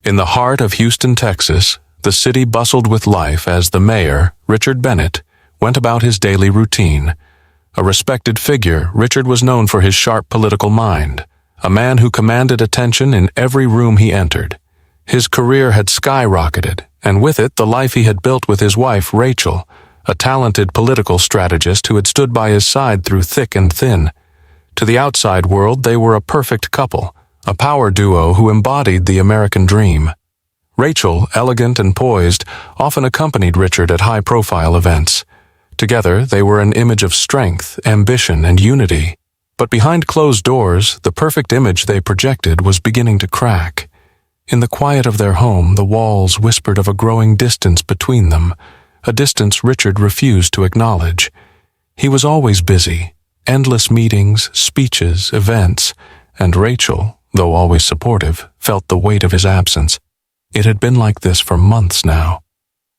In the heart of Houston, Texas, the city bustled with life as the mayor, Richard Bennett, went about his daily routine. A respected figure, Richard was known for his sharp political mind, a man who commanded attention in every room he entered. His career had skyrocketed, and with it the life he had built with his wife, Rachel, a talented political strategist who had stood by his side through thick and thin. To the outside world, they were a perfect couple, a power duo who embodied the American dream. Rachel, elegant and poised, often accompanied Richard at high-profile events. Together, they were an image of strength, ambition, and unity. But behind closed doors, the perfect image they projected was beginning to crack. In the quiet of their home, the walls whispered of a growing distance between them, a distance Richard refused to acknowledge. He was always busy, endless meetings, speeches, events, and Rachel, though always supportive, felt the weight of his absence. It had been like this for months now.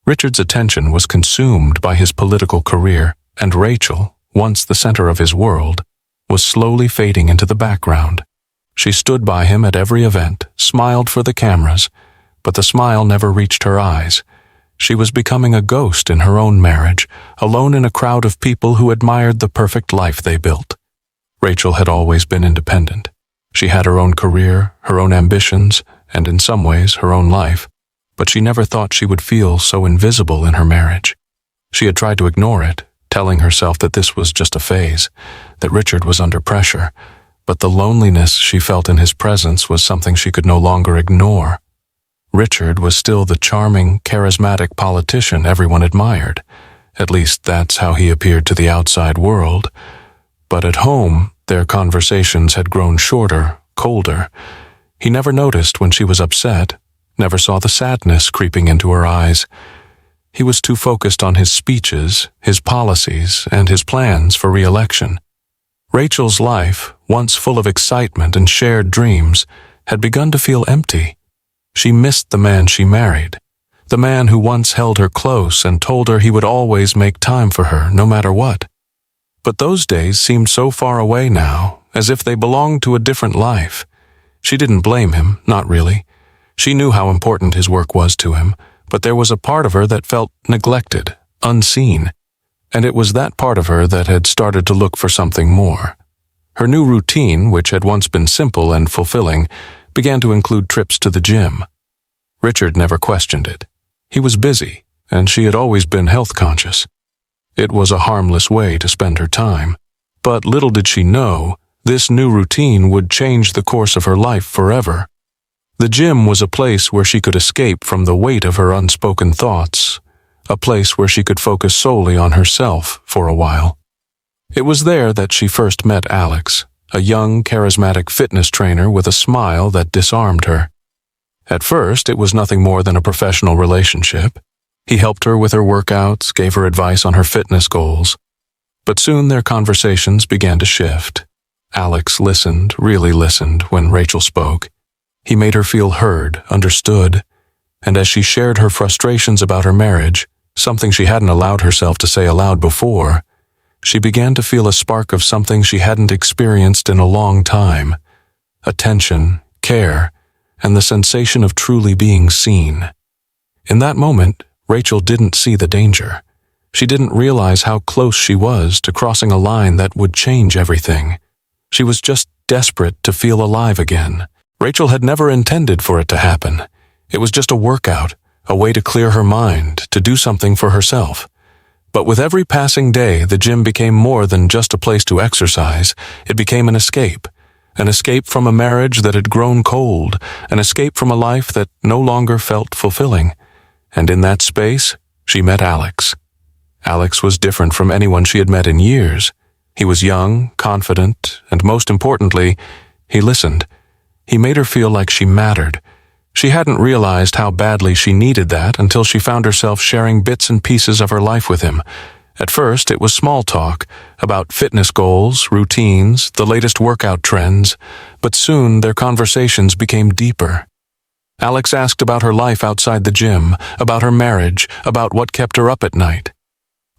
Richard's attention was consumed by his political career, and Rachel, once the center of his world, was slowly fading into the background. She stood by him at every event, smiled for the cameras, but the smile never reached her eyes. She was becoming a ghost in her own marriage, alone in a crowd of people who admired the perfect life they built. Rachel had always been independent. She had her own career, her own ambitions, and in some ways her own life, but she never thought she would feel so invisible in her marriage. She had tried to ignore it, telling herself that this was just a phase, that Richard was under pressure, but the loneliness she felt in his presence was something she could no longer ignore. Richard was still the charming, charismatic politician everyone admired. At least that's how he appeared to the outside world. But at home, their conversations had grown shorter, colder. He never noticed when she was upset, never saw the sadness creeping into her eyes. He was too focused on his speeches, his policies, and his plans for re-election. Rachel's life, once full of excitement and shared dreams, had begun to feel empty. She missed the man she married, the man who once held her close and told her he would always make time for her, no matter what. But those days seemed so far away now, as if they belonged to a different life. She didn't blame him, not really. She knew how important his work was to him, but there was a part of her that felt neglected, unseen. And it was that part of her that had started to look for something more. Her new routine, which had once been simple and fulfilling, began to include trips to the gym. Richard never questioned it. He was busy, and she had always been health conscious. It was a harmless way to spend her time, but little did she know, this new routine would change the course of her life forever. The gym was a place where she could escape from the weight of her unspoken thoughts, a place where she could focus solely on herself for a while. It was there that she first met Alex, a young, charismatic fitness trainer with a smile that disarmed her. At first, it was nothing more than a professional relationship. He helped her with her workouts, gave her advice on her fitness goals. But soon their conversations began to shift. Alex listened, really listened, when Rachel spoke. He made her feel heard, understood, and as she shared her frustrations about her marriage, something she hadn't allowed herself to say aloud before, she began to feel a spark of something she hadn't experienced in a long time: attention, care, and the sensation of truly being seen. In that moment, Rachel didn't see the danger. She didn't realize how close she was to crossing a line that would change everything. She was just desperate to feel alive again. Rachel had never intended for it to happen. It was just a workout, a way to clear her mind, to do something for herself. But with every passing day, the gym became more than just a place to exercise. It became an escape from a marriage that had grown cold, an escape from a life that no longer felt fulfilling. And in that space, she met Alex. Alex was different from anyone she had met in years. He was young, confident, and most importantly, he listened. He made her feel like she mattered. She hadn't realized how badly she needed that until she found herself sharing bits and pieces of her life with him. At first, it was small talk about fitness goals, routines, the latest workout trends, but soon their conversations became deeper. Alex asked about her life outside the gym, about her marriage, about what kept her up at night.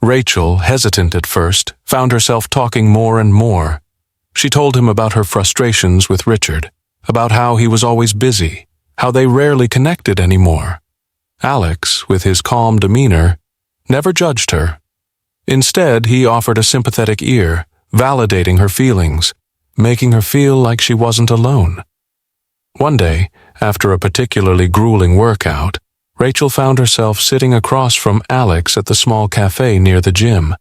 Rachel, hesitant at first, found herself talking more and more. She told him about her frustrations with Richard, about how he was always busy, how they rarely connected anymore. Alex, with his calm demeanor, never judged her. Instead, he offered a sympathetic ear, validating her feelings, making her feel like she wasn't alone. One day, after a particularly grueling workout, Rachel found herself sitting across from Alex at the small cafe near the gym.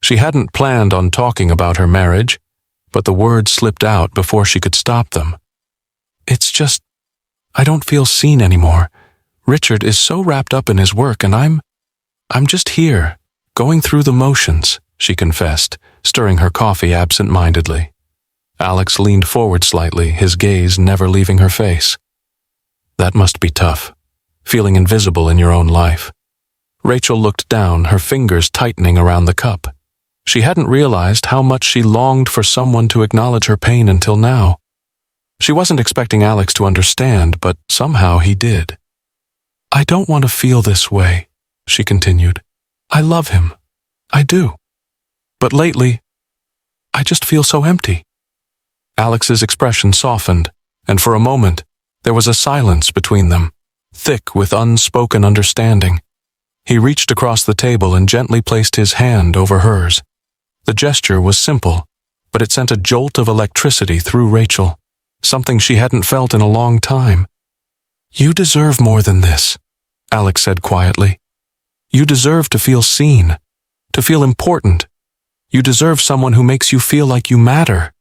She hadn't planned on talking about her marriage, but the words slipped out before she could stop them. "It's just, I don't feel seen anymore. Richard is so wrapped up in his work and I'm just here, going through the motions," she confessed, stirring her coffee absent-mindedly. Alex leaned forward slightly, his gaze never leaving her face. "That must be tough, feeling invisible in your own life." Rachel looked down, her fingers tightening around the cup. She hadn't realized how much she longed for someone to acknowledge her pain until now. She wasn't expecting Alex to understand, but somehow he did. "I don't want to feel this way," she continued. "I love him. I do. But lately, I just feel so empty." Alex's expression softened, and for a moment, there was a silence between them, thick with unspoken understanding. He reached across the table and gently placed his hand over hers. The gesture was simple, but it sent a jolt of electricity through Rachel, something she hadn't felt in a long time. "You deserve more than this," Alex said quietly. "You deserve to feel seen, to feel important. You deserve someone who makes you feel like you matter."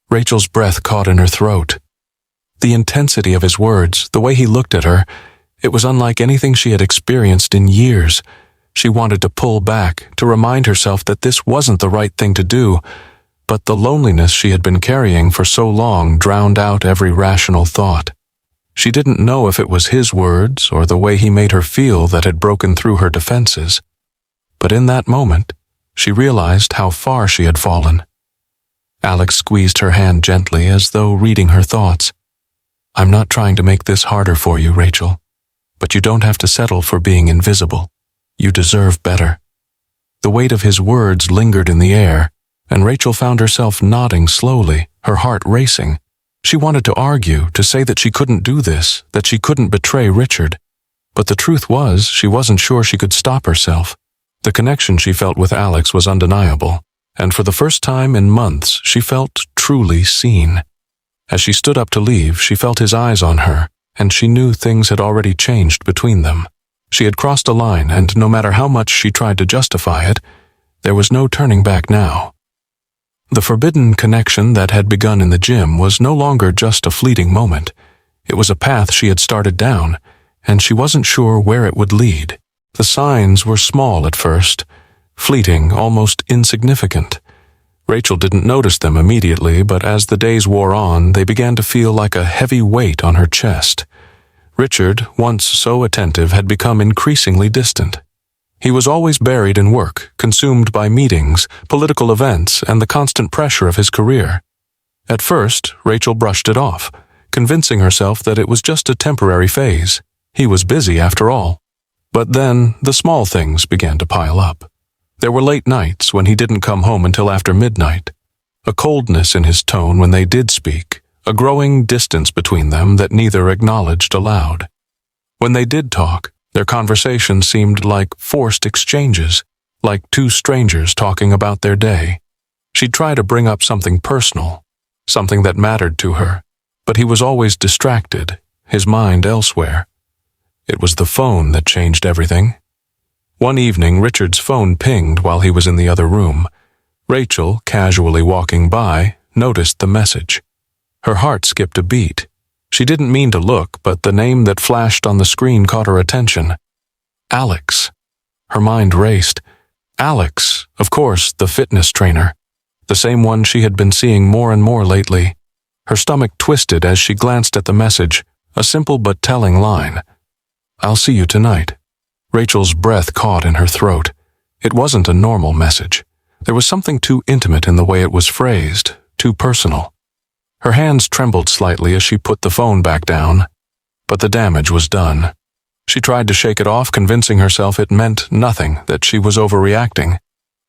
Rachel's breath caught in her throat. The intensity of his words, the way he looked at her, it was unlike anything she had experienced in years. She wanted to pull back, to remind herself that this wasn't the right thing to do, but the loneliness she had been carrying for so long drowned out every rational thought. She didn't know if it was his words or the way he made her feel that had broken through her defenses. But in that moment, she realized how far she had fallen. Alex squeezed her hand gently as though reading her thoughts. "I'm not trying to make this harder for you, Rachel, but you don't have to settle for being invisible. You deserve better." The weight of his words lingered in the air, and Rachel found herself nodding slowly, her heart racing. She wanted to argue, to say that she couldn't do this, that she couldn't betray Richard. But the truth was, she wasn't sure she could stop herself. The connection she felt with Alex was undeniable, and for the first time in months, she felt truly seen. As she stood up to leave, she felt his eyes on her, and she knew things had already changed between them. She had crossed a line, and no matter how much she tried to justify it, there was no turning back now. The forbidden connection that had begun in the gym was no longer just a fleeting moment. It was a path she had started down, and she wasn't sure where it would lead. The signs were small at first, fleeting, almost insignificant. Rachel didn't notice them immediately, but as the days wore on, they began to feel like a heavy weight on her chest. Richard, once so attentive, had become increasingly distant. He was always buried in work, consumed by meetings, political events, and the constant pressure of his career. At first, Rachel brushed it off, convincing herself that it was just a temporary phase. He was busy after all. But then, the small things began to pile up. There were late nights when he didn't come home until after midnight, a coldness in his tone when they did speak, a growing distance between them that neither acknowledged aloud. When they did talk, their conversation seemed like forced exchanges, like two strangers talking about their day. She'd try to bring up something personal, something that mattered to her, but he was always distracted, his mind elsewhere. It was the phone that changed everything. One evening, Richard's phone pinged while he was in the other room. Rachel, casually walking by, noticed the message. Her heart skipped a beat. She didn't mean to look, but the name that flashed on the screen caught her attention. Alex. Her mind raced. Alex, of course, the fitness trainer. The same one she had been seeing more and more lately. Her stomach twisted as she glanced at the message, a simple but telling line. "I'll see you tonight." Rachel's breath caught in her throat. It wasn't a normal message. There was something too intimate in the way it was phrased, too personal. Her hands trembled slightly as she put the phone back down, but the damage was done. She tried to shake it off, convincing herself it meant nothing, that she was overreacting.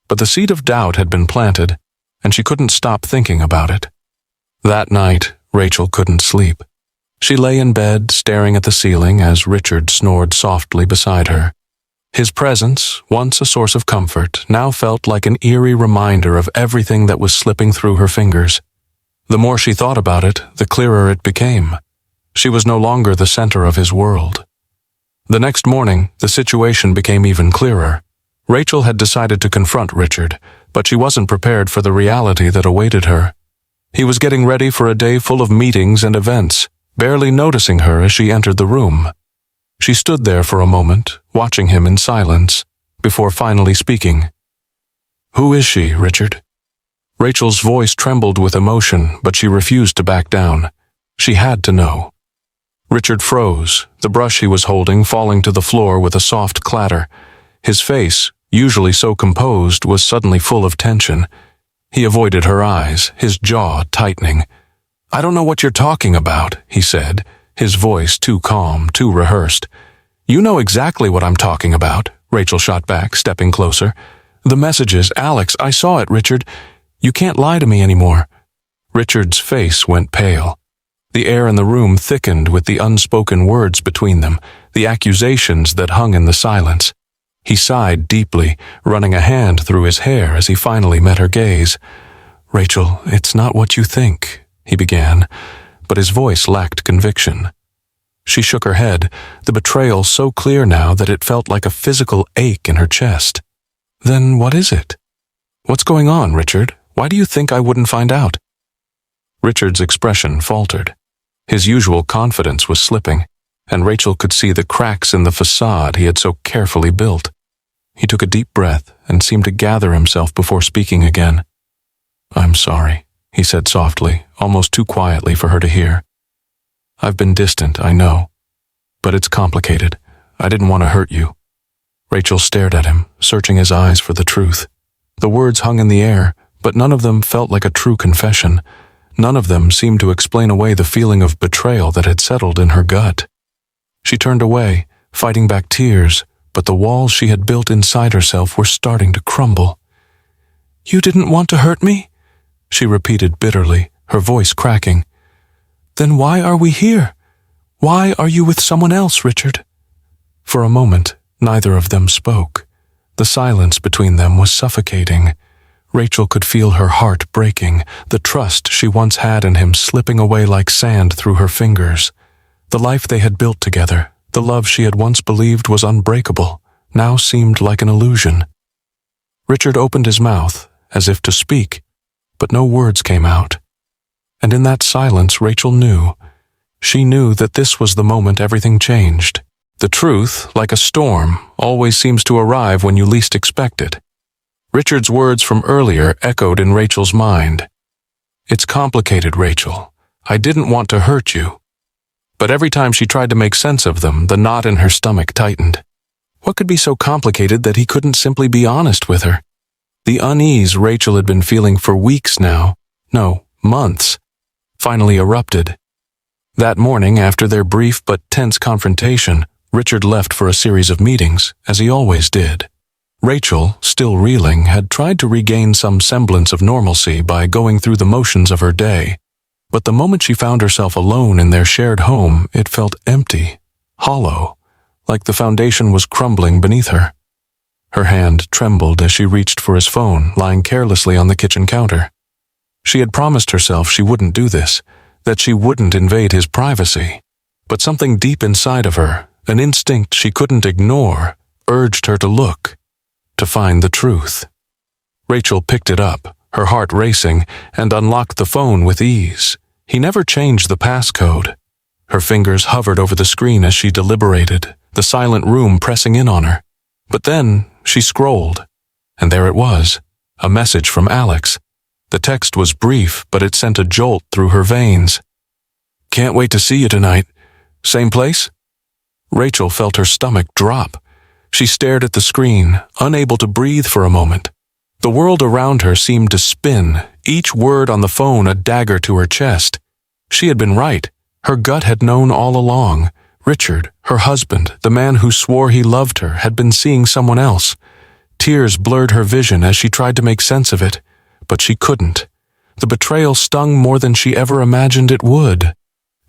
But the seed of doubt had been planted, and she couldn't stop thinking about it. That night, Rachel couldn't sleep. She lay in bed, staring at the ceiling as Richard snored softly beside her. His presence, once a source of comfort, now felt like an eerie reminder of everything that was slipping through her fingers. The more she thought about it, the clearer it became. She was no longer the center of his world. The next morning, the situation became even clearer. Rachel had decided to confront Richard, but she wasn't prepared for the reality that awaited her. He was getting ready for a day full of meetings and events, barely noticing her as she entered the room. She stood there for a moment, watching him in silence, before finally speaking. "Who is she, Richard?" Rachel's voice trembled with emotion, but she refused to back down. She had to know. Richard froze, the brush he was holding falling to the floor with a soft clatter. His face, usually so composed, was suddenly full of tension. He avoided her eyes, his jaw tightening. "I don't know what you're talking about," he said, his voice too calm, too rehearsed. "You know exactly what I'm talking about," Rachel shot back, stepping closer. "The messages, Alex, I saw it, Richard. You can't lie to me anymore." Richard's face went pale. The air in the room thickened with the unspoken words between them, the accusations that hung in the silence. He sighed deeply, running a hand through his hair as he finally met her gaze. "Rachel, it's not what you think," he began, but his voice lacked conviction. She shook her head, the betrayal so clear now that it felt like a physical ache in her chest. "Then what is it? What's going on, Richard? Why do you think I wouldn't find out?" Richard's expression faltered. His usual confidence was slipping, and Rachel could see the cracks in the facade he had so carefully built. He took a deep breath and seemed to gather himself before speaking again. "I'm sorry," he said softly, almost too quietly for her to hear. "I've been distant, I know, but it's complicated. I didn't want to hurt you." Rachel stared at him, searching his eyes for the truth. The words hung in the air, but none of them felt like a true confession. None of them seemed to explain away the feeling of betrayal that had settled in her gut. She turned away, fighting back tears, but the walls she had built inside herself were starting to crumble. "You didn't want to hurt me?" she repeated bitterly, her voice cracking. "Then why are we here? Why are you with someone else, Richard?" For a moment, neither of them spoke. The silence between them was suffocating. Rachel could feel her heart breaking, the trust she once had in him slipping away like sand through her fingers. The life they had built together, the love she had once believed was unbreakable, now seemed like an illusion. Richard opened his mouth, as if to speak, but no words came out. And in that silence Rachel knew. She knew that this was the moment everything changed. The truth, like a storm, always seems to arrive when you least expect it. Richard's words from earlier echoed in Rachel's mind. "It's complicated, Rachel. I didn't want to hurt you." But every time she tried to make sense of them, the knot in her stomach tightened. What could be so complicated that he couldn't simply be honest with her? The unease Rachel had been feeling for weeks now, no, months, finally erupted. That morning, after their brief but tense confrontation, Richard left for a series of meetings, as he always did. Rachel, still reeling, had tried to regain some semblance of normalcy by going through the motions of her day. But the moment she found herself alone in their shared home, it felt empty, hollow, like the foundation was crumbling beneath her. Her hand trembled as she reached for his phone, lying carelessly on the kitchen counter. She had promised herself she wouldn't do this, that she wouldn't invade his privacy. But something deep inside of her, an instinct she couldn't ignore, urged her to look, to find the truth. Rachel picked it up, her heart racing, and unlocked the phone with ease. He never changed the passcode. Her fingers hovered over the screen as she deliberated, the silent room pressing in on her. But then she scrolled, and there it was, a message from Alex. The text was brief, but it sent a jolt through her veins. "Can't wait to see you tonight. Same place?" Rachel felt her stomach drop. She stared at the screen, unable to breathe for a moment. The world around her seemed to spin, each word on the phone a dagger to her chest. She had been right. Her gut had known all along. Richard, her husband, the man who swore he loved her, had been seeing someone else. Tears blurred her vision as she tried to make sense of it, but she couldn't. The betrayal stung more than she ever imagined it would.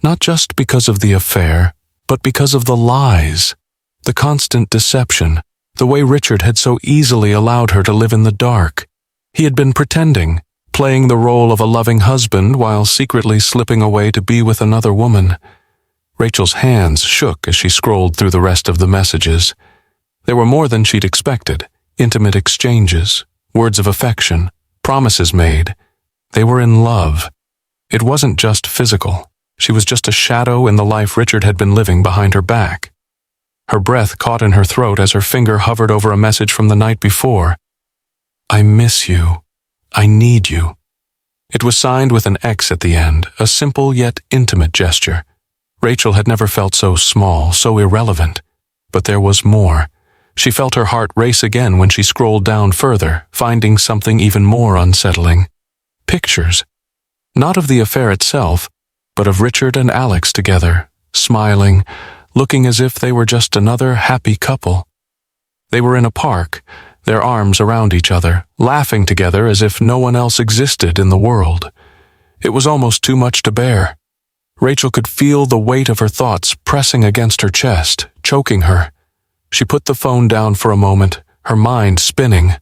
Not just because of the affair, but because of the lies, the constant deception, the way Richard had so easily allowed her to live in the dark. He had been pretending, playing the role of a loving husband while secretly slipping away to be with another woman. Rachel's hands shook as she scrolled through the rest of the messages. There were more than she'd expected: intimate exchanges, words of affection, promises made. They were in love. It wasn't just physical. She was just a shadow in the life Richard had been living behind her back. Her breath caught in her throat as her finger hovered over a message from the night before. "I miss you. I need you." It was signed with an X at the end, a simple yet intimate gesture. Rachel had never felt so small, so irrelevant. But there was more. She felt her heart race again when she scrolled down further, finding something even more unsettling. Pictures. Not of the affair itself, but of Richard and Alex together, smiling, looking as if they were just another happy couple. They were in a park, their arms around each other, laughing together as if no one else existed in the world. It was almost too much to bear. Rachel could feel the weight of her thoughts pressing against her chest, choking her. She put the phone down for a moment, her mind spinning.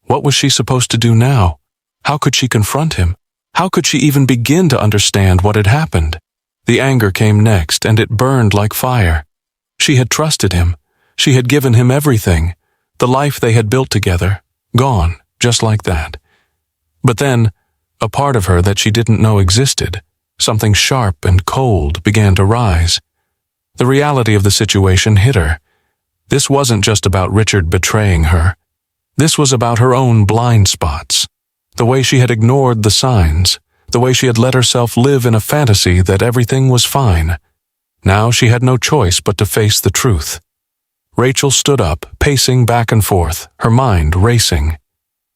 What was she supposed to do now? How could she confront him? How could she even begin to understand what had happened? The anger came next, and it burned like fire. She had trusted him. She had given him everything. The life they had built together, gone, just like that. But then, a part of her that she didn't know existed, something sharp and cold, began to rise. The reality of the situation hit her. This wasn't just about Richard betraying her. This was about her own blind spots, the way she had ignored the signs, the way she had let herself live in a fantasy that everything was fine. Now she had no choice but to face the truth. Rachel stood up, pacing back and forth, her mind racing.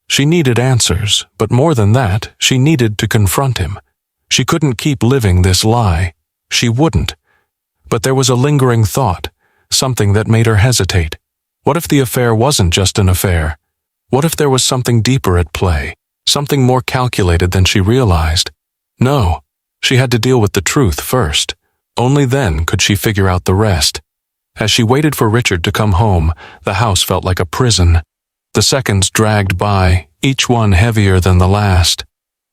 She needed answers, but more than that, she needed to confront him. She couldn't keep living this lie. She wouldn't. But there was a lingering thought, something that made her hesitate. What if the affair wasn't just an affair? What if there was something deeper at play, something more calculated than she realized? No, she had to deal with the truth first. Only then could she figure out the rest. As she waited for Richard to come home, the house felt like a prison. The seconds dragged by, each one heavier than the last.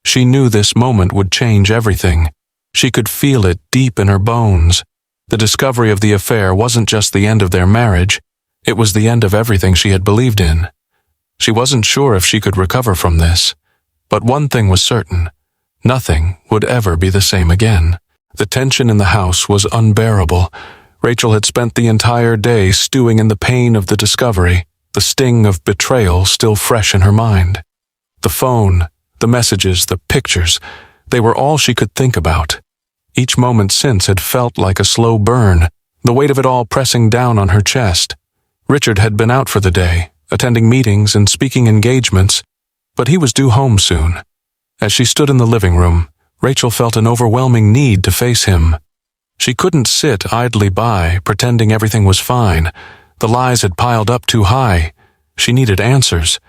She knew this moment would change everything. She could feel it deep in her bones. The discovery of the affair wasn't just the end of their marriage, it was the end of everything she had believed in. She wasn't sure if she could recover from this, but one thing was certain: nothing would ever be the same again. The tension in the house was unbearable. Rachel had spent the entire day stewing in the pain of the discovery, the sting of betrayal still fresh in her mind. The phone, the messages, the pictures, they were all she could think about. Each moment since had felt like a slow burn, the weight of it all pressing down on her chest. Richard had been out for the day, attending meetings and speaking engagements, but he was due home soon. As she stood in the living room, Rachel felt an overwhelming need to face him. She couldn't sit idly by, pretending everything was fine. The lies had piled up too high. She needed answers.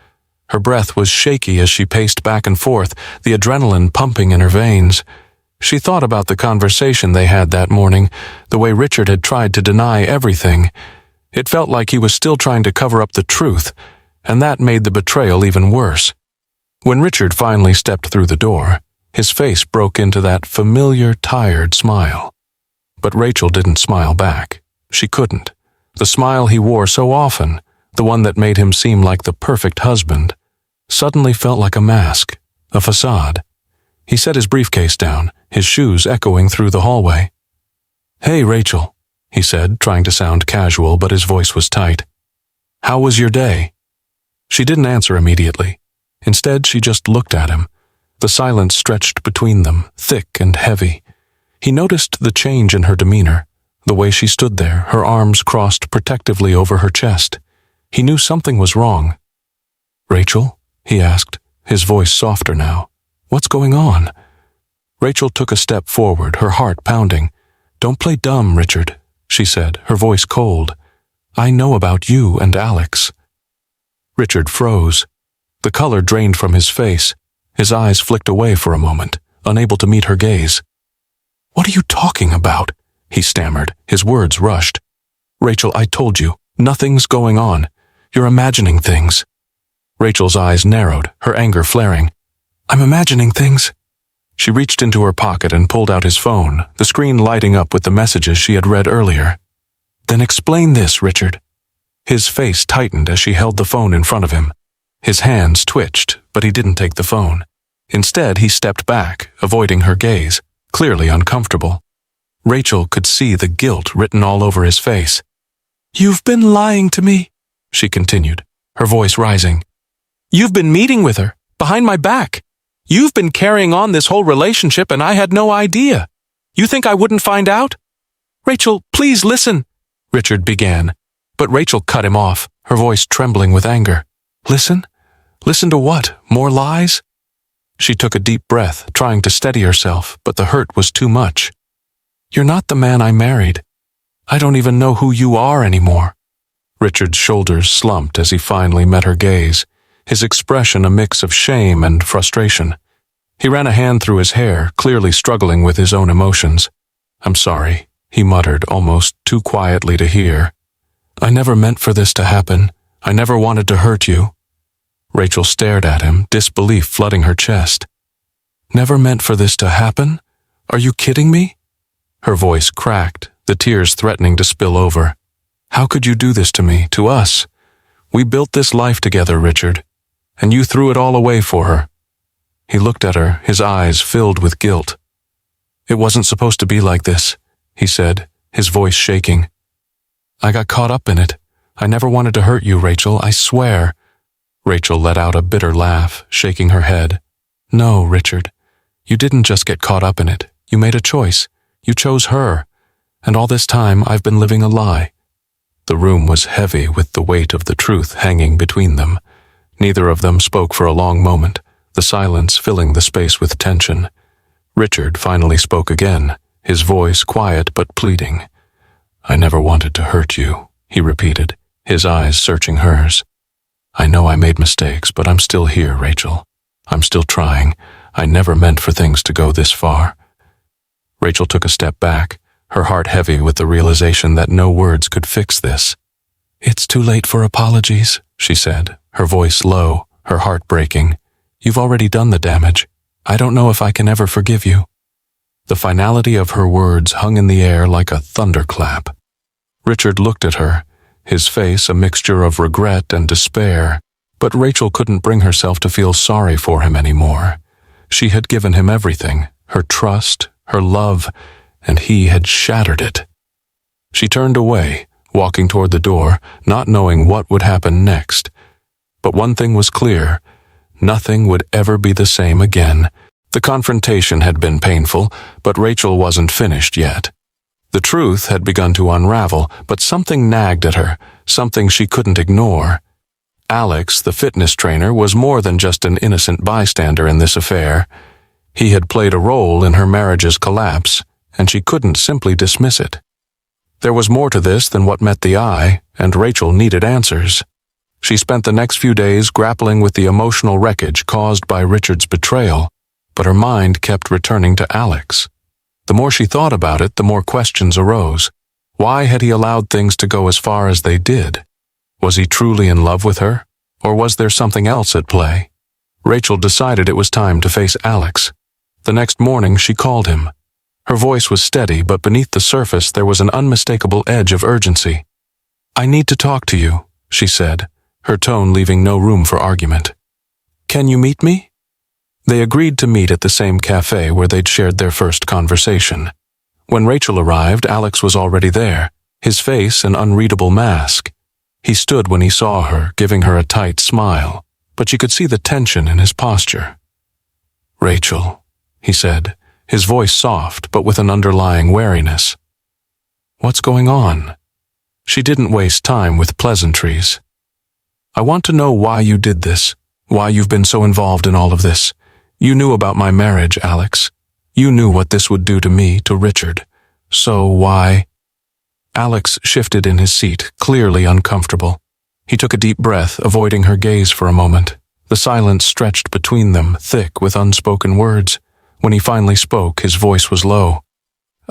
Her breath was shaky as she paced back and forth, the adrenaline pumping in her veins. She thought about the conversation they had that morning, the way Richard had tried to deny everything. It felt like he was still trying to cover up the truth, and that made the betrayal even worse. When Richard finally stepped through the door, his face broke into that familiar, tired smile. But Rachel didn't smile back. She couldn't. The smile he wore so often, the one that made him seem like the perfect husband, suddenly felt like a mask, a facade. He set his briefcase down, his shoes echoing through the hallway. "Hey, Rachel," he said, trying to sound casual, but his voice was tight. "How was your day?" She didn't answer immediately. Instead, she just looked at him. The silence stretched between them, thick and heavy. He noticed the change in her demeanor, the way she stood there, her arms crossed protectively over her chest. He knew something was wrong. "Rachel?" he asked, his voice softer now. "What's going on?" Rachel took a step forward, her heart pounding. "Don't play dumb, Richard," she said, her voice cold. "I know about you and Alex." Richard froze. The color drained from his face. His eyes flicked away for a moment, unable to meet her gaze. "What are you talking about?" he stammered, his words rushed. "Rachel, I told you, nothing's going on. You're imagining things." Rachel's eyes narrowed, her anger flaring. "I'm imagining things." She reached into her pocket and pulled out his phone, the screen lighting up with the messages she had read earlier. "Then explain this, Richard." His face tightened as she held the phone in front of him. His hands twitched, but he didn't take the phone. Instead, he stepped back, avoiding her gaze, clearly uncomfortable. Rachel could see the guilt written all over his face. "You've been lying to me," she continued, her voice rising. "You've been meeting with her, behind my back. You've been carrying on this whole relationship and I had no idea. You think I wouldn't find out?" "Rachel, please listen," Richard began, but Rachel cut him off, her voice trembling with anger. "Listen? Listen to what? More lies?" She took a deep breath, trying to steady herself, but the hurt was too much. "You're not the man I married. I don't even know who you are anymore." Richard's shoulders slumped as he finally met her gaze, his expression a mix of shame and frustration. He ran a hand through his hair, clearly struggling with his own emotions. "I'm sorry," he muttered, almost too quietly to hear. "I never meant for this to happen. I never wanted to hurt you." Rachel stared at him, disbelief flooding her chest. "Never meant for this to happen? Are you kidding me?" Her voice cracked, the tears threatening to spill over. "How could you do this to me, to us? We built this life together, Richard, and you threw it all away for her." He looked at her, his eyes filled with guilt. "It wasn't supposed to be like this," he said, his voice shaking. "I got caught up in it. I never wanted to hurt you, Rachel, I swear." Rachel let out a bitter laugh, shaking her head. "No, Richard, you didn't just get caught up in it. You made a choice. You chose her. And all this time I've been living a lie." The room was heavy with the weight of the truth hanging between them. Neither of them spoke for a long moment, the silence filling the space with tension. Richard finally spoke again, his voice quiet but pleading. "I never wanted to hurt you," he repeated, his eyes searching hers. "I know I made mistakes, but I'm still here, Rachel. I'm still trying. I never meant for things to go this far." Rachel took a step back, her heart heavy with the realization that no words could fix this. "It's too late for apologies," she said, her voice low, her heart breaking. "You've already done the damage. I don't know if I can ever forgive you." The finality of her words hung in the air like a thunderclap. Richard looked at her, his face a mixture of regret and despair, but Rachel couldn't bring herself to feel sorry for him anymore. She had given him everything, her trust, her love, and he had shattered it. She turned away, walking toward the door, not knowing what would happen next. But one thing was clear: nothing would ever be the same again. The confrontation had been painful, but Rachel wasn't finished yet. The truth had begun to unravel, but something nagged at her, something she couldn't ignore. Alex, the fitness trainer, was more than just an innocent bystander in this affair. He had played a role in her marriage's collapse, and she couldn't simply dismiss it. There was more to this than what met the eye, and Rachel needed answers. She spent the next few days grappling with the emotional wreckage caused by Richard's betrayal, but her mind kept returning to Alex. The more she thought about it, the more questions arose. Why had he allowed things to go as far as they did? Was he truly in love with her, or was there something else at play? Rachel decided it was time to face Alex. The next morning she called him. Her voice was steady, but beneath the surface there was an unmistakable edge of urgency. "I need to talk to you," she said, her tone leaving no room for argument. "Can you meet me?" They agreed to meet at the same cafe where they'd shared their first conversation. When Rachel arrived, Alex was already there, his face an unreadable mask. He stood when he saw her, giving her a tight smile, but she could see the tension in his posture. "Rachel," he said, his voice soft but with an underlying wariness. "What's going on?" She didn't waste time with pleasantries. "I want to know why you did this, why you've been so involved in all of this. You knew about my marriage, Alex. You knew what this would do to me, to Richard. So why?" Alex shifted in his seat, clearly uncomfortable. He took a deep breath, avoiding her gaze for a moment. The silence stretched between them, thick with unspoken words. When he finally spoke, his voice was low.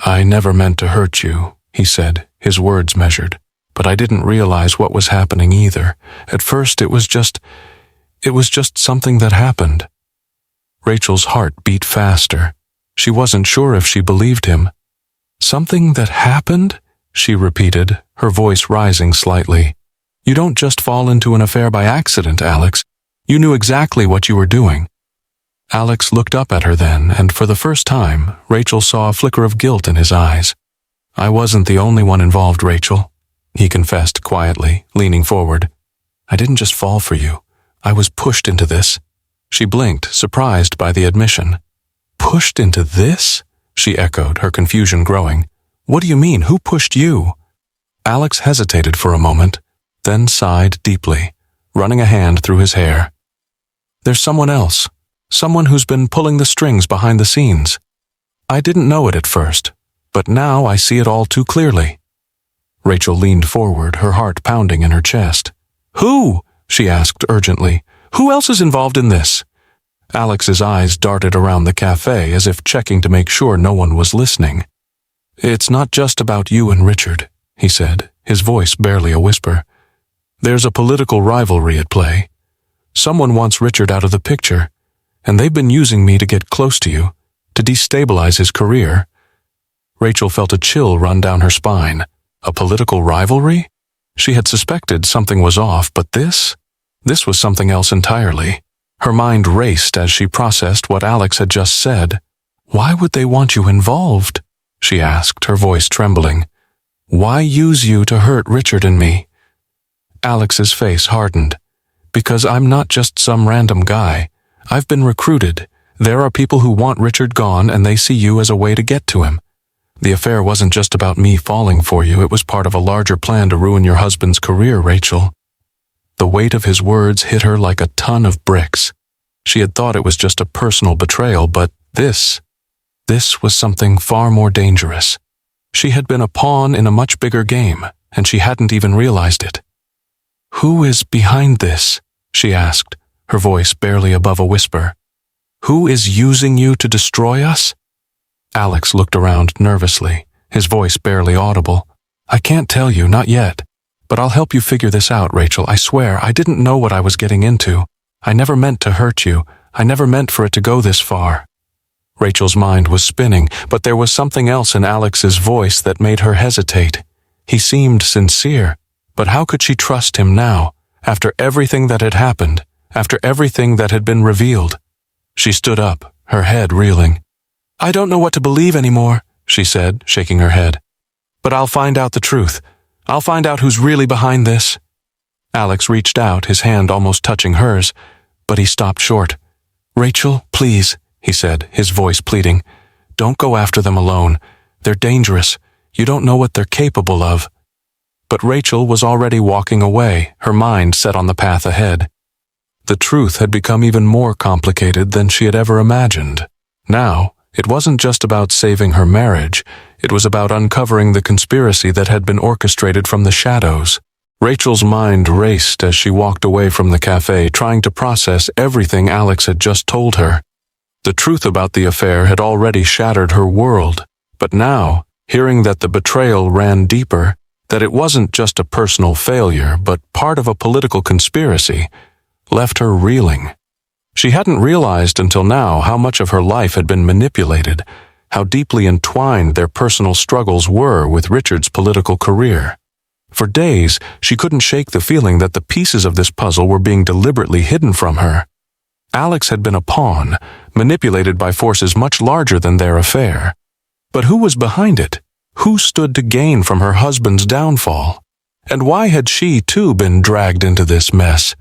"I never meant to hurt you," he said, his words measured. "But I didn't realize what was happening either. At first it was just something that happened." Rachel's heart beat faster. She wasn't sure if she believed him. "Something that happened?" she repeated, her voice rising slightly. "You don't just fall into an affair by accident, Alex. You knew exactly what you were doing." Alex looked up at her then, and for the first time, Rachel saw a flicker of guilt in his eyes. "I wasn't the only one involved, Rachel," he confessed quietly, leaning forward. "I didn't just fall for you. I was pushed into this." She blinked, surprised by the admission. "Pushed into this?" she echoed, her confusion growing. "What do you mean? Who pushed you?" Alex hesitated for a moment, then sighed deeply, running a hand through his hair. "There's someone else. Someone who's been pulling the strings behind the scenes. I didn't know it at first, but now I see it all too clearly." Rachel leaned forward, her heart pounding in her chest. "Who?" she asked urgently. "Who else is involved in this?" Alex's eyes darted around the cafe as if checking to make sure no one was listening. "It's not just about you and Richard," he said, his voice barely a whisper. "There's a political rivalry at play. Someone wants Richard out of the picture, and they've been using me to get close to you, to destabilize his career." Rachel felt a chill run down her spine. A political rivalry? She had suspected something was off, but this was something else entirely. Her mind raced as she processed what Alex had just said. "Why would they want you involved?" she asked, her voice trembling. "Why use you to hurt Richard and me?" Alex's face hardened. "Because I'm not just some random guy. I've been recruited. There are people who want Richard gone, and they see you as a way to get to him. The affair wasn't just about me falling for you. It was part of a larger plan to ruin your husband's career, Rachel." The weight of his words hit her like a ton of bricks. She had thought it was just a personal betrayal, but this was something far more dangerous. She had been a pawn in a much bigger game, and she hadn't even realized it. "Who is behind this?" she asked, her voice barely above a whisper. "Who is using you to destroy us?" Alex looked around nervously, his voice barely audible. "I can't tell you, not yet. But I'll help you figure this out, Rachel. I swear, I didn't know what I was getting into. I never meant to hurt you. I never meant for it to go this far." Rachel's mind was spinning, but there was something else in Alex's voice that made her hesitate. He seemed sincere, but how could she trust him now, after everything that had happened, after everything that had been revealed? She stood up, her head reeling. "I don't know what to believe anymore," she said, shaking her head. "But I'll find out the truth. I'll find out who's really behind this." Alex reached out, his hand almost touching hers, but he stopped short. "Rachel, please," he said, his voice pleading. "Don't go after them alone. They're dangerous. You don't know what they're capable of." But Rachel was already walking away, her mind set on the path ahead. The truth had become even more complicated than she had ever imagined. Now, it wasn't just about saving her marriage. It was about uncovering the conspiracy that had been orchestrated from the shadows. Rachel's mind raced as she walked away from the cafe, trying to process everything Alex had just told her. The truth about the affair had already shattered her world, but now, hearing that the betrayal ran deeper, that it wasn't just a personal failure, but part of a political conspiracy, left her reeling. She hadn't realized until now how much of her life had been manipulated, how deeply entwined their personal struggles were with Richard's political career. For days, she couldn't shake the feeling that the pieces of this puzzle were being deliberately hidden from her. Alex had been a pawn, manipulated by forces much larger than their affair. But who was behind it? Who stood to gain from her husband's downfall? And why had she, too, been dragged into this mess?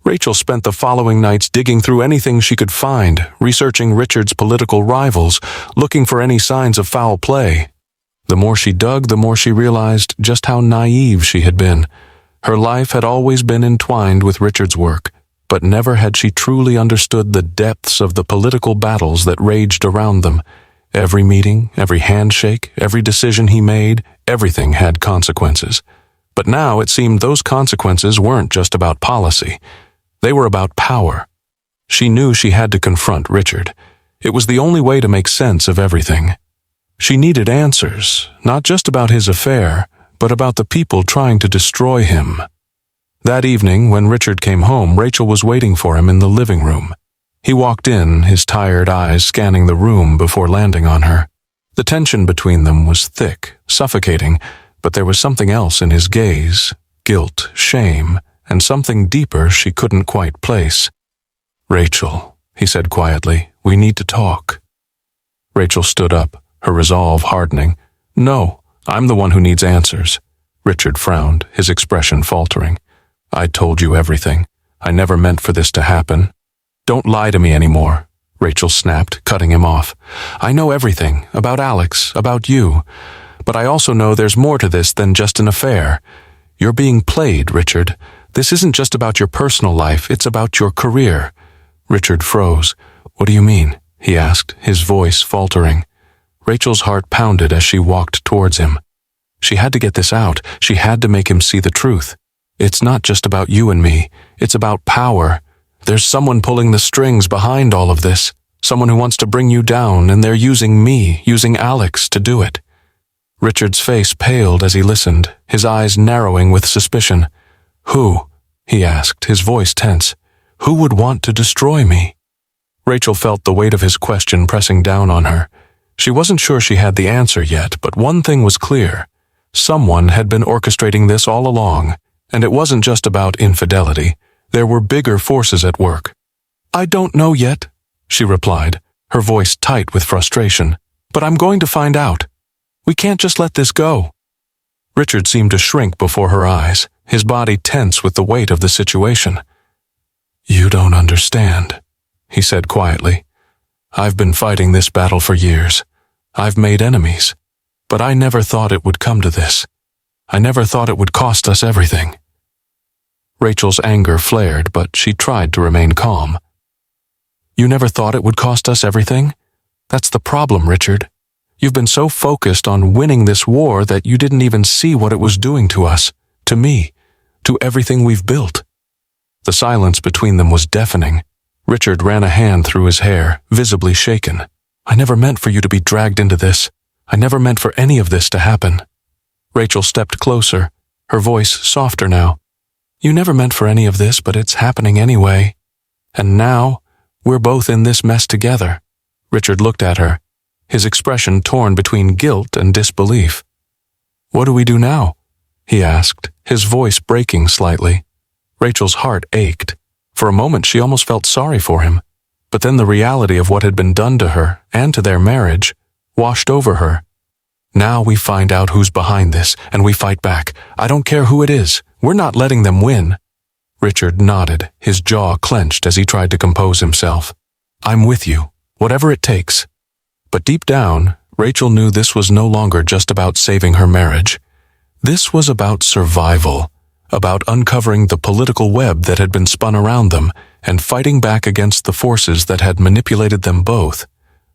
Rachel spent the following nights digging through anything she could find, researching Richard's political rivals, looking for any signs of foul play. The more she dug, the more she realized just how naive she had been. Her life had always been entwined with Richard's work, but never had she truly understood the depths of the political battles that raged around them. Every meeting, every handshake, every decision he made, everything had consequences. But now it seemed those consequences weren't just about policy. They were about power. She knew she had to confront Richard. It was the only way to make sense of everything. She needed answers, not just about his affair, but about the people trying to destroy him. That evening, when Richard came home, Rachel was waiting for him in the living room. He walked in, his tired eyes scanning the room before landing on her. The tension between them was thick, suffocating, but there was something else in his gaze, guilt, shame, and something deeper she couldn't quite place. "Rachel," he said quietly, "we need to talk." Rachel stood up, her resolve hardening. "No, I'm the one who needs answers." Richard frowned, his expression faltering. "I told you everything. I never meant for this to happen." "Don't lie to me anymore," Rachel snapped, cutting him off. "I know everything, about Alex, about you. But I also know there's more to this than just an affair. You're being played, Richard. This isn't just about your personal life, it's about your career." Richard froze. "What do you mean?" he asked, his voice faltering. Rachel's heart pounded as she walked towards him. She had to get this out. She had to make him see the truth. "It's not just about you and me. It's about power. There's someone pulling the strings behind all of this. Someone who wants to bring you down, and they're using me, using Alex, to do it." Richard's face paled as he listened, his eyes narrowing with suspicion. "Who?" he asked, his voice tense. "Who would want to destroy me?" Rachel felt the weight of his question pressing down on her. She wasn't sure she had the answer yet, but one thing was clear. Someone had been orchestrating this all along, and it wasn't just about infidelity. There were bigger forces at work. "I don't know yet," she replied, her voice tight with frustration. "But I'm going to find out. We can't just let this go." Richard seemed to shrink before her eyes, his body tense with the weight of the situation. "You don't understand," he said quietly. "I've been fighting this battle for years. I've made enemies. But I never thought it would come to this. I never thought it would cost us everything." Rachel's anger flared, but she tried to remain calm. "You never thought it would cost us everything? That's the problem, Richard. You've been so focused on winning this war that you didn't even see what it was doing to us, to me, to everything we've built." The silence between them was deafening. Richard ran a hand through his hair, visibly shaken. "I never meant for you to be dragged into this. I never meant for any of this to happen." Rachel stepped closer, her voice softer now. "You never meant for any of this, but it's happening anyway. And now, we're both in this mess together." Richard looked at her, his expression torn between guilt and disbelief. "What do we do now?" he asked, his voice breaking slightly. Rachel's heart ached. For a moment she almost felt sorry for him, but then the reality of what had been done to her, and to their marriage, washed over her. "Now we find out who's behind this, and we fight back. I don't care who it is. We're not letting them win." Richard nodded, his jaw clenched as he tried to compose himself. "I'm with you, whatever it takes." But deep down, Rachel knew this was no longer just about saving her marriage. This was about survival, about uncovering the political web that had been spun around them and fighting back against the forces that had manipulated them both.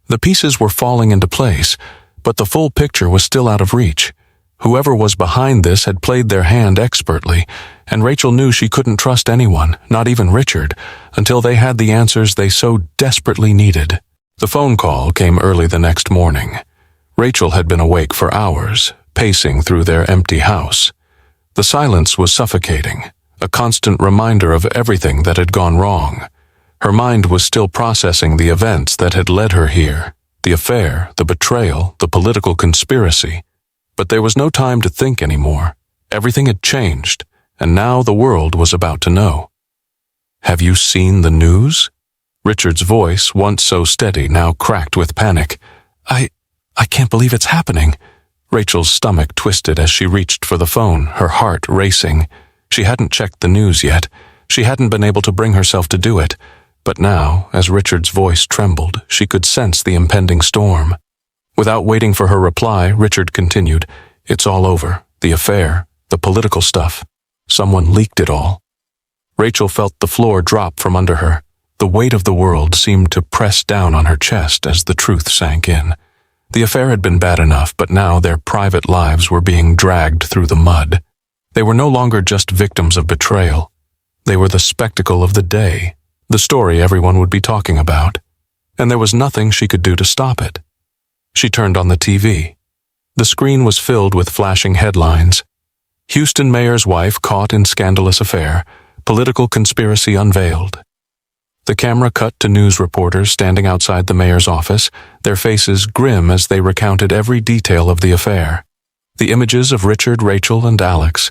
The pieces were falling into place, but the full picture was still out of reach. Whoever was behind this had played their hand expertly, and Rachel knew she couldn't trust anyone, not even Richard, until they had the answers they so desperately needed. The phone call came early the next morning. Rachel had been awake for hours, pacing through their empty house. The silence was suffocating, a constant reminder of everything that had gone wrong. Her mind was still processing the events that had led her here, the affair, the betrayal, the political conspiracy. But there was no time to think anymore. Everything had changed, and now the world was about to know. "Have you seen the news?" Richard's voice, once so steady, now cracked with panic. I can't believe it's happening." Rachel's stomach twisted as she reached for the phone, her heart racing. She hadn't checked the news yet. She hadn't been able to bring herself to do it. But now, as Richard's voice trembled, she could sense the impending storm. Without waiting for her reply, Richard continued, "It's all over. The affair, the political stuff. Someone leaked it all." Rachel felt the floor drop from under her. The weight of the world seemed to press down on her chest as the truth sank in. The affair had been bad enough, but now their private lives were being dragged through the mud. They were no longer just victims of betrayal. They were the spectacle of the day, the story everyone would be talking about. And there was nothing she could do to stop it. She turned on the TV. The screen was filled with flashing headlines. Houston mayor's wife caught in scandalous affair. Political conspiracy unveiled. The camera cut to news reporters standing outside the mayor's office, their faces grim as they recounted every detail of the affair. The images of Richard, Rachel, and Alex,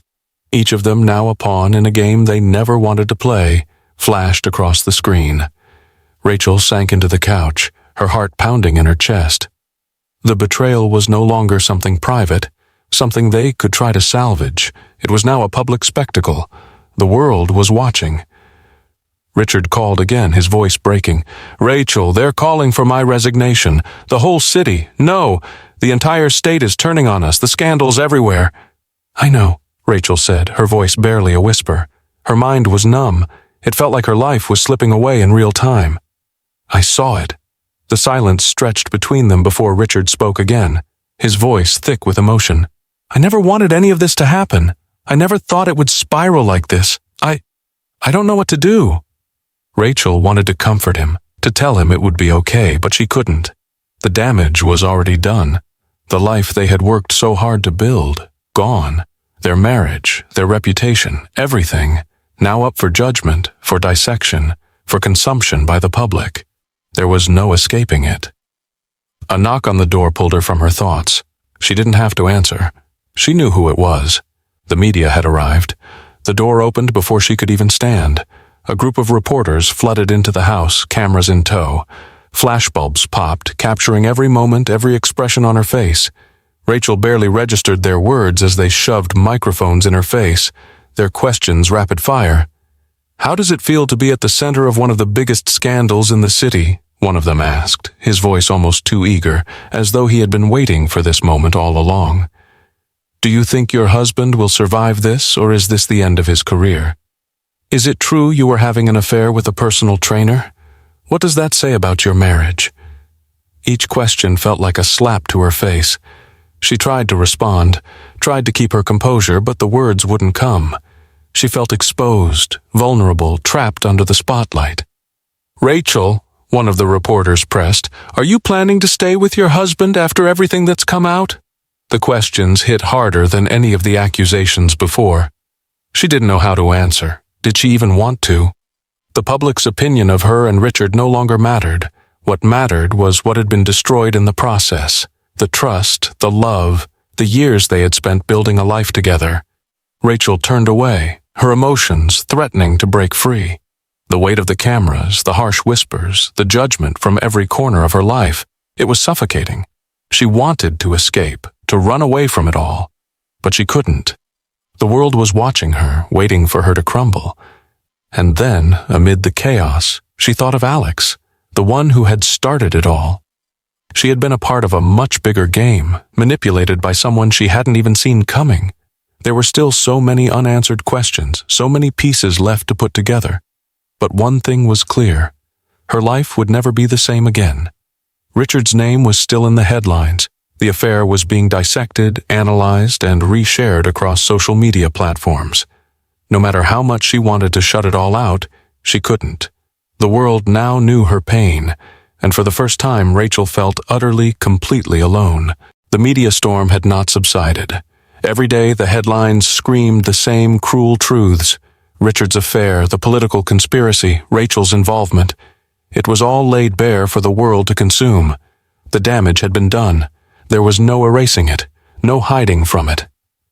each of them now a pawn in a game they never wanted to play, flashed across the screen. Rachel sank into the couch, her heart pounding in her chest. The betrayal was no longer something private, something they could try to salvage. It was now a public spectacle. The world was watching. Richard called again, his voice breaking. "Rachel, they're calling for my resignation. The whole city. No, the entire state is turning on us. The scandal's everywhere." "I know," Rachel said, her voice barely a whisper. Her mind was numb. It felt like her life was slipping away in real time. "I saw it." The silence stretched between them before Richard spoke again, his voice thick with emotion. "I never wanted any of this to happen. I never thought it would spiral like this. I don't know what to do." Rachel wanted to comfort him, to tell him it would be okay, but she couldn't. The damage was already done. The life they had worked so hard to build, gone. Their marriage, their reputation, everything, now up for judgment, for dissection, for consumption by the public. There was no escaping it. A knock on the door pulled her from her thoughts. She didn't have to answer. She knew who it was. The media had arrived. The door opened before she could even stand. A group of reporters flooded into the house, cameras in tow. Flashbulbs popped, capturing every moment, every expression on her face. Rachel barely registered their words as they shoved microphones in her face, their questions rapid fire. "How does it feel to be at the center of one of the biggest scandals in the city?" one of them asked, his voice almost too eager, as though he had been waiting for this moment all along. "Do you think your husband will survive this, or is this the end of his career? Is it true you were having an affair with a personal trainer? What does that say about your marriage?" Each question felt like a slap to her face. She tried to respond, tried to keep her composure, but the words wouldn't come. She felt exposed, vulnerable, trapped under the spotlight. "Rachel," one of the reporters pressed, "are you planning to stay with your husband after everything that's come out?" The questions hit harder than any of the accusations before. She didn't know how to answer. Did she even want to? The public's opinion of her and Richard no longer mattered. What mattered was what had been destroyed in the process. The trust, the love, the years they had spent building a life together. Rachel turned away, her emotions threatening to break free. The weight of the cameras, the harsh whispers, the judgment from every corner of her life. It was suffocating. She wanted to escape, to run away from it all. But she couldn't. The world was watching her, waiting for her to crumble. And then, amid the chaos, she thought of Alex, the one who had started it all. She had been a part of a much bigger game, manipulated by someone she hadn't even seen coming. There were still so many unanswered questions, so many pieces left to put together. But one thing was clear. Her life would never be the same again. Richard's name was still in the headlines. The affair was being dissected, analyzed, and reshared across social media platforms. No matter how much she wanted to shut it all out, she couldn't. The world now knew her pain, and for the first time Rachel felt utterly, completely alone. The media storm had not subsided. Every day the headlines screamed the same cruel truths. Richard's affair, the political conspiracy, Rachel's involvement. It was all laid bare for the world to consume. The damage had been done. There was no erasing it, no hiding from it.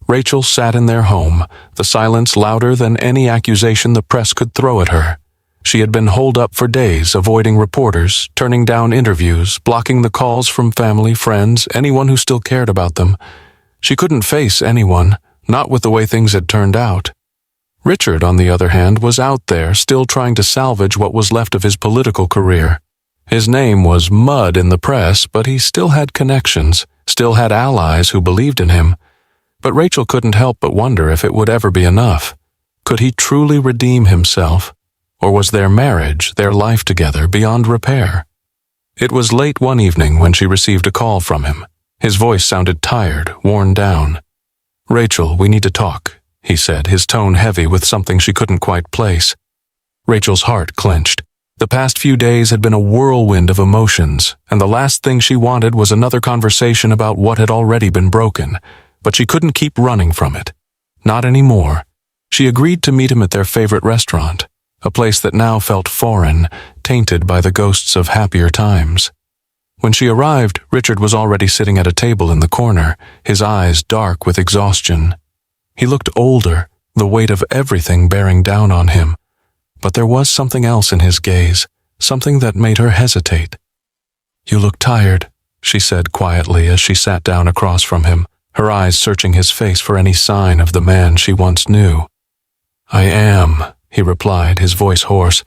Rachel sat in their home, the silence louder than any accusation the press could throw at her. She had been holed up for days, avoiding reporters, turning down interviews, blocking the calls from family, friends, anyone who still cared about them. She couldn't face anyone, not with the way things had turned out. Richard, on the other hand, was out there, still trying to salvage what was left of his political career. His name was mud in the press, but he still had connections, still had allies who believed in him. But Rachel couldn't help but wonder if it would ever be enough. Could he truly redeem himself? Or was their marriage, their life together, beyond repair? It was late one evening when she received a call from him. His voice sounded tired, worn down. "Rachel, we need to talk," he said, his tone heavy with something she couldn't quite place. Rachel's heart clenched. The past few days had been a whirlwind of emotions, and the last thing she wanted was another conversation about what had already been broken, but she couldn't keep running from it. Not anymore. She agreed to meet him at their favorite restaurant, a place that now felt foreign, tainted by the ghosts of happier times. When she arrived, Richard was already sitting at a table in the corner, his eyes dark with exhaustion. He looked older, the weight of everything bearing down on him. But there was something else in his gaze, something that made her hesitate. "You look tired," she said quietly as she sat down across from him, her eyes searching his face for any sign of the man she once knew. "I am," he replied, his voice hoarse.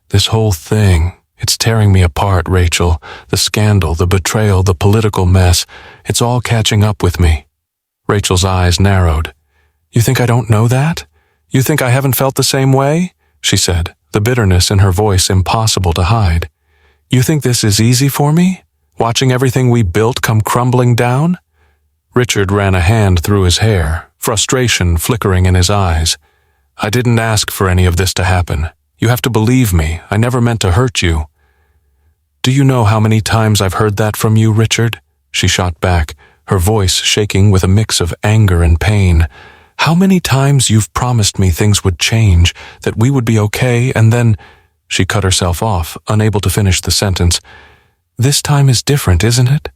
"This whole thing, it's tearing me apart, Rachel. The scandal, the betrayal, the political mess, it's all catching up with me." Rachel's eyes narrowed. "You think I don't know that? You think I haven't felt the same way?" she said, the bitterness in her voice impossible to hide. "You think this is easy for me? Watching everything we built come crumbling down?" Richard ran a hand through his hair, frustration flickering in his eyes. "I didn't ask for any of this to happen. You have to believe me. I never meant to hurt you." "Do you know how many times I've heard that from you, Richard?" she shot back, her voice shaking with a mix of anger and pain. "How many times you've promised me things would change, that we would be okay, and then—" She cut herself off, unable to finish the sentence. "This time is different, isn't it?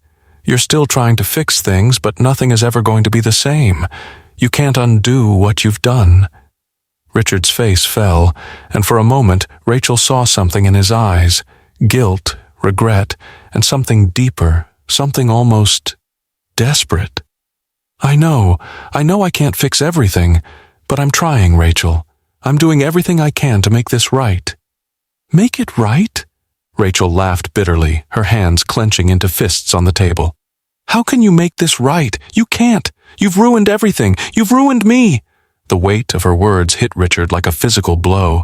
You're still trying to fix things, but nothing is ever going to be the same. You can't undo what you've done." Richard's face fell, and for a moment Rachel saw something in his eyes, guilt, regret, and something deeper, something almost desperate. I know I can't fix everything, but I'm trying, Rachel. I'm doing everything I can to make this right." "Make it right?" Rachel laughed bitterly, her hands clenching into fists on the table. "How can you make this right? You can't. You've ruined everything. You've ruined me." The weight of her words hit Richard like a physical blow.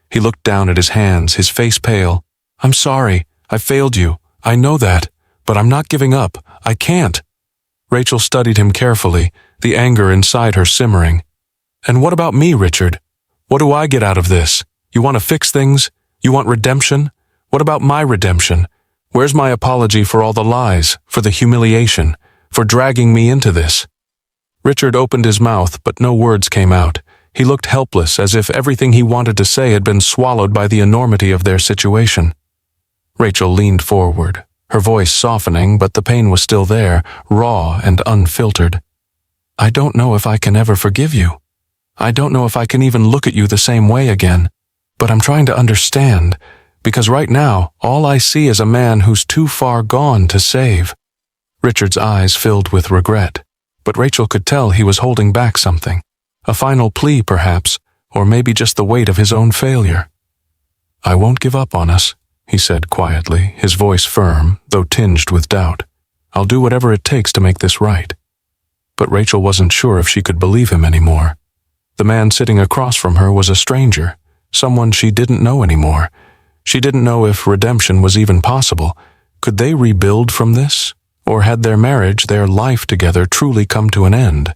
He looked down at his hands, his face pale. "I'm sorry. I failed you. I know that. But I'm not giving up. I can't." Rachel studied him carefully, the anger inside her simmering. "And what about me, Richard? What do I get out of this? You want to fix things? You want redemption? What about my redemption? Where's my apology for all the lies, for the humiliation, for dragging me into this?" Richard opened his mouth, but no words came out. He looked helpless, as if everything he wanted to say had been swallowed by the enormity of their situation. Rachel leaned forward, her voice softening, but the pain was still there, raw and unfiltered. "I don't know if I can ever forgive you. I don't know if I can even look at you the same way again. But I'm trying to understand, because right now, all I see is a man who's too far gone to save." Richard's eyes filled with regret, but Rachel could tell he was holding back something. A final plea, perhaps, or maybe just the weight of his own failure. "I won't give up on us," he said quietly, his voice firm, though tinged with doubt. "I'll do whatever it takes to make this right." But Rachel wasn't sure if she could believe him anymore. The man sitting across from her was a stranger, someone she didn't know anymore. She didn't know if redemption was even possible. Could they rebuild from this? Or had their marriage, their life together, truly come to an end?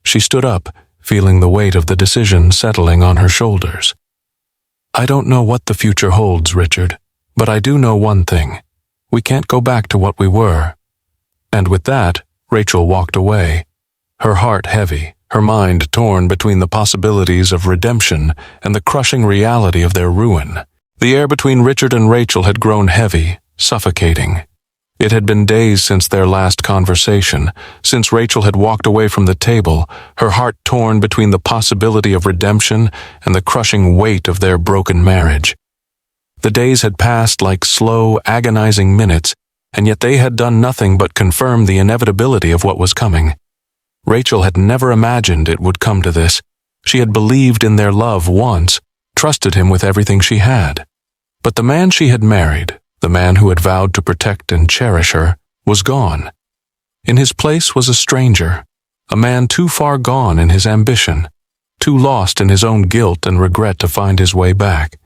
She stood up, feeling the weight of the decision settling on her shoulders. "I don't know what the future holds, Richard, but I do know one thing. We can't go back to what we were." And with that, Rachel walked away, her heart heavy, her mind torn between the possibilities of redemption and the crushing reality of their ruin. The air between Richard and Rachel had grown heavy, suffocating. It had been days since their last conversation, since Rachel had walked away from the table, her heart torn between the possibility of redemption and the crushing weight of their broken marriage. The days had passed like slow, agonizing minutes, and yet they had done nothing but confirm the inevitability of what was coming. Rachel had never imagined it would come to this. She had believed in their love once, trusted him with everything she had. But the man she had married, the man who had vowed to protect and cherish her, was gone. In his place was a stranger, a man too far gone in his ambition, too lost in his own guilt and regret to find his way back.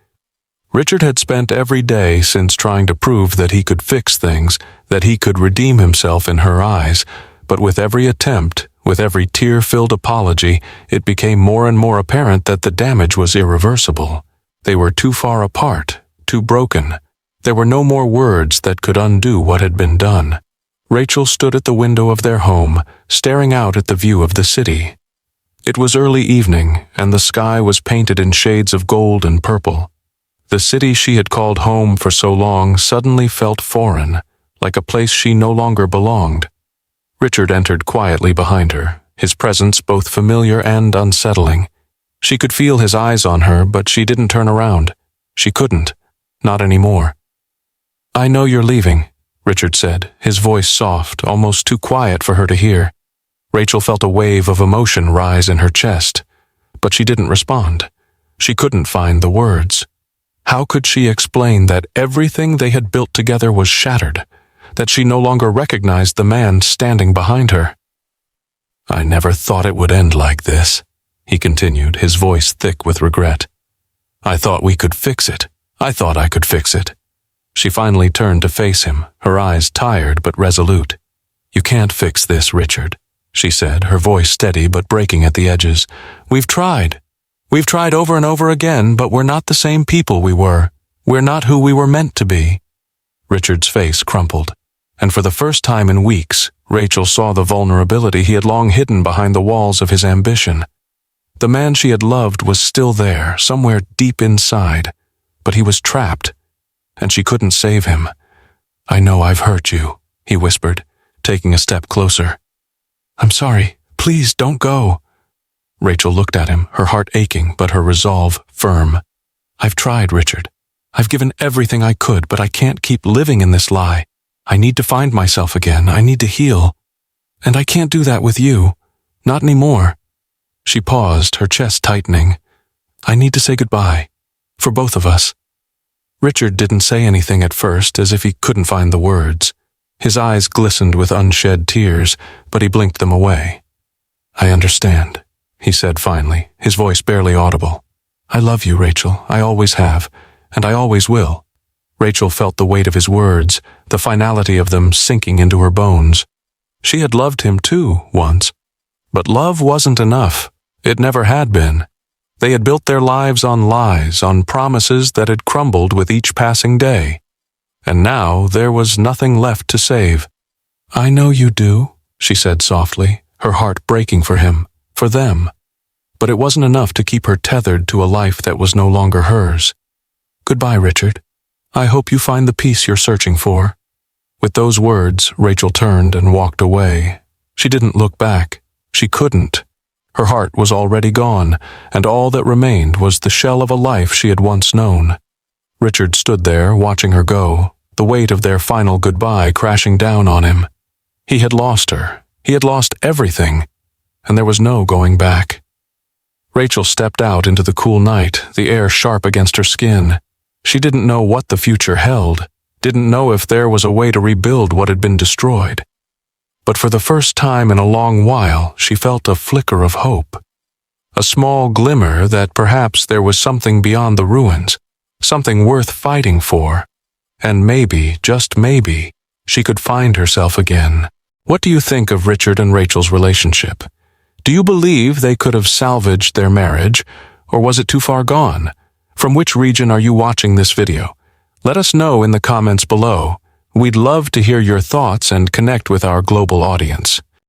Richard had spent every day since trying to prove that he could fix things, that he could redeem himself in her eyes, but with every attempt, with every tear-filled apology, it became more and more apparent that the damage was irreversible. They were too far apart, too broken. There were no more words that could undo what had been done. Rachel stood at the window of their home, staring out at the view of the city. It was early evening, and the sky was painted in shades of gold and purple. The city she had called home for so long suddenly felt foreign, like a place she no longer belonged. Richard entered quietly behind her, his presence both familiar and unsettling. She could feel his eyes on her, but she didn't turn around. She couldn't. Not anymore. "I know you're leaving," Richard said, his voice soft, almost too quiet for her to hear. Rachel felt a wave of emotion rise in her chest, but she didn't respond. She couldn't find the words. How could she explain that everything they had built together was shattered, that she no longer recognized the man standing behind her? "I never thought it would end like this," he continued, his voice thick with regret. "I thought we could fix it. I thought I could fix it." She finally turned to face him, her eyes tired but resolute. "You can't fix this, Richard," she said, her voice steady but breaking at the edges. "We've tried. We've tried over and over again, but we're not the same people we were. We're not who we were meant to be." Richard's face crumpled, and for the first time in weeks, Rachel saw the vulnerability he had long hidden behind the walls of his ambition. The man she had loved was still there, somewhere deep inside, but he was trapped, and she couldn't save him. "I know I've hurt you," he whispered, taking a step closer. "I'm sorry. Please don't go." Rachel looked at him, her heart aching, but her resolve firm. "I've tried, Richard. I've given everything I could, but I can't keep living in this lie. I need to find myself again. I need to heal. And I can't do that with you. Not anymore." She paused, her chest tightening. "I need to say goodbye. For both of us." Richard didn't say anything at first, as if he couldn't find the words. His eyes glistened with unshed tears, but he blinked them away. "I understand," he said finally, his voice barely audible. "I love you, Rachel. I always have, and I always will." Rachel felt the weight of his words, the finality of them sinking into her bones. She had loved him too, once. But love wasn't enough. It never had been. They had built their lives on lies, on promises that had crumbled with each passing day. And now there was nothing left to save. "I know you do," she said softly, her heart breaking for him, for them. But it wasn't enough to keep her tethered to a life that was no longer hers. "Goodbye, Richard. I hope you find the peace you're searching for." With those words, Rachel turned and walked away. She didn't look back. She couldn't. Her heart was already gone, and all that remained was the shell of a life she had once known. Richard stood there, watching her go, the weight of their final goodbye crashing down on him. He had lost her. He had lost everything, and there was no going back. Rachel stepped out into the cool night, the air sharp against her skin. She didn't know what the future held, didn't know if there was a way to rebuild what had been destroyed. But for the first time in a long while, she felt a flicker of hope. A small glimmer that perhaps there was something beyond the ruins, something worth fighting for. And maybe, just maybe, she could find herself again. What do you think of Richard and Rachel's relationship? Do you believe they could have salvaged their marriage, or was it too far gone? From which region are you watching this video? Let us know in the comments below. We'd love to hear your thoughts and connect with our global audience.